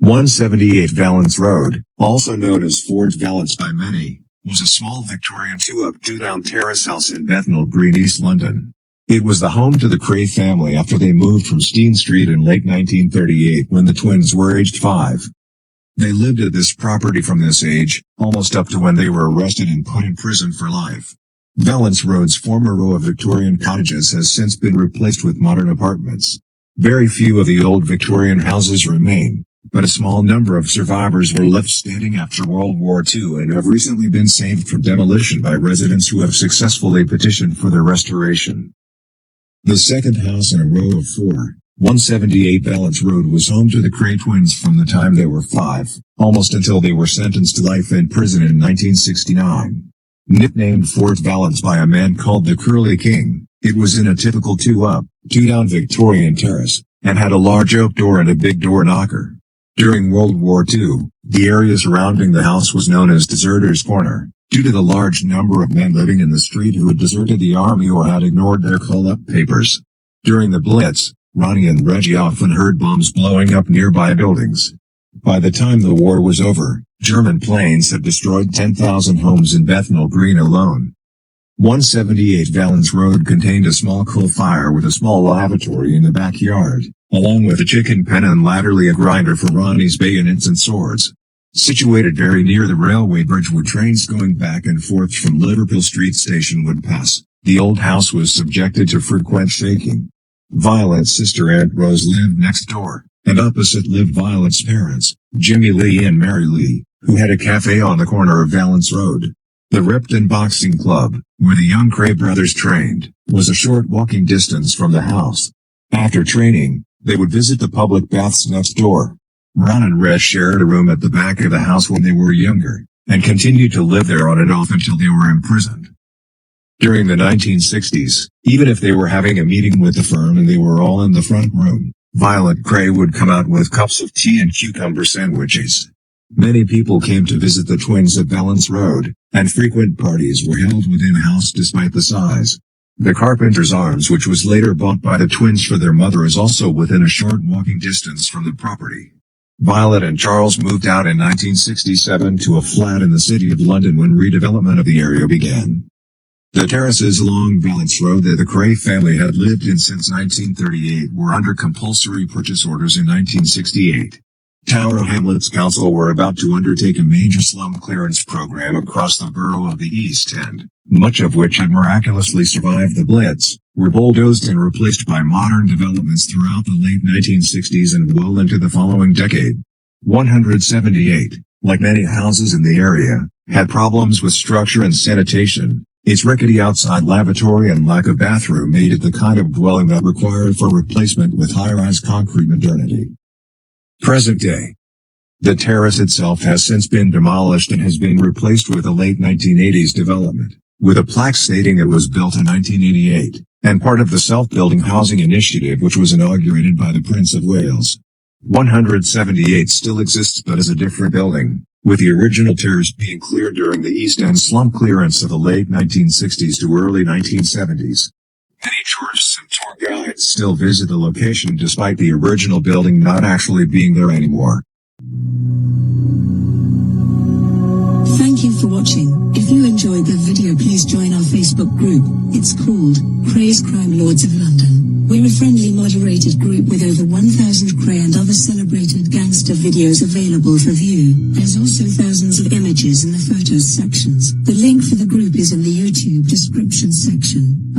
178 Vallance Road, also known as Fort Vallance by many, was a small Victorian two-up, two-down terrace house in Bethnal Green, East London. It was the home to the Kray family after they moved from Steen Street in late 1938 when the twins were aged 5. They lived at this property from this age, almost up to when they were arrested and put in prison for life. Vallance Road's former row of Victorian cottages has since been replaced with modern apartments. Very few of the old Victorian houses remain, but a small number of survivors were left standing after World War II and have recently been saved from demolition by residents who have successfully petitioned for their restoration. The second house in a row of 4, 178 Vallance Road, was home to the Kray twins from the time they were 5, almost until they were sentenced to life in prison in 1969. Nicknamed Fort Vallance by a man called the Curly King, it was in a typical two-up, two-down Victorian terrace, and had a large oak door and a big door knocker. During World War II, the area surrounding the house was known as Deserters' Corner, due to the large number of men living in the street who had deserted the army or had ignored their call-up papers. During the Blitz, Ronnie and Reggie often heard bombs blowing up nearby buildings. By the time the war was over, German planes had destroyed 10,000 homes in Bethnal Green alone. 178 Vallance Road contained a small coal fire with a small lavatory in the backyard, along with a chicken pen and latterly a grinder for Ronnie's bayonets and swords. Situated very near the railway bridge where trains going back and forth from Liverpool Street Station would pass, the old house was subjected to frequent shaking. Violet's sister Aunt Rose lived next door, and opposite lived Violet's parents, Jimmy Lee and Mary Lee, who had a cafe on the corner of Vallance Road. The Ripton Boxing Club, where the young Kray brothers trained, was a short walking distance from the house. After training, they would visit the public baths next door. Ron and Reg shared a room at the back of the house when they were younger, and continued to live there on and off until they were imprisoned. During the 1960s, even if they were having a meeting with the firm and they were all in the front room, Violet Kray would come out with cups of tea and cucumber sandwiches. Many people came to visit the twins at Vallance Road, and frequent parties were held within the house despite the size. The Carpenter's Arms, which was later bought by the twins for their mother, is also within a short walking distance from the property. Violet and Charles moved out in 1967 to a flat in the City of London when redevelopment of the area began. The terraces along Vallance Road that the Kray family had lived in since 1938 were under compulsory purchase orders in 1968. Tower Hamlets Council were about to undertake a major slum clearance program across the borough of the East End, much of which had miraculously survived the Blitz, were bulldozed and replaced by modern developments throughout the late 1960s and well into the following decade. 178, like many houses in the area, had problems with structure and sanitation. Its rickety outside lavatory and lack of bathroom made it the kind of dwelling that required for replacement with high-rise concrete modernity. Present day. The terrace itself has since been demolished and has been replaced with a late 1980s development, with a plaque stating it was built in 1988, and part of the self-building housing initiative which was inaugurated by the Prince of Wales. 178 still exists but is a different building, with the original terrace being cleared during the East End slum clearance of the late 1960s to early 1970s. Many tourists and tour guides still visit the location despite the original building not actually being there anymore. Thank you for watching. If you enjoyed the video, please join our Facebook group. It's called Krays Crime Lords of London. We're a friendly moderated group with over 1,000 Kray and other celebrated gangster videos available for view. There's also thousands of images in the photos sections. The link for the group is in the YouTube description section.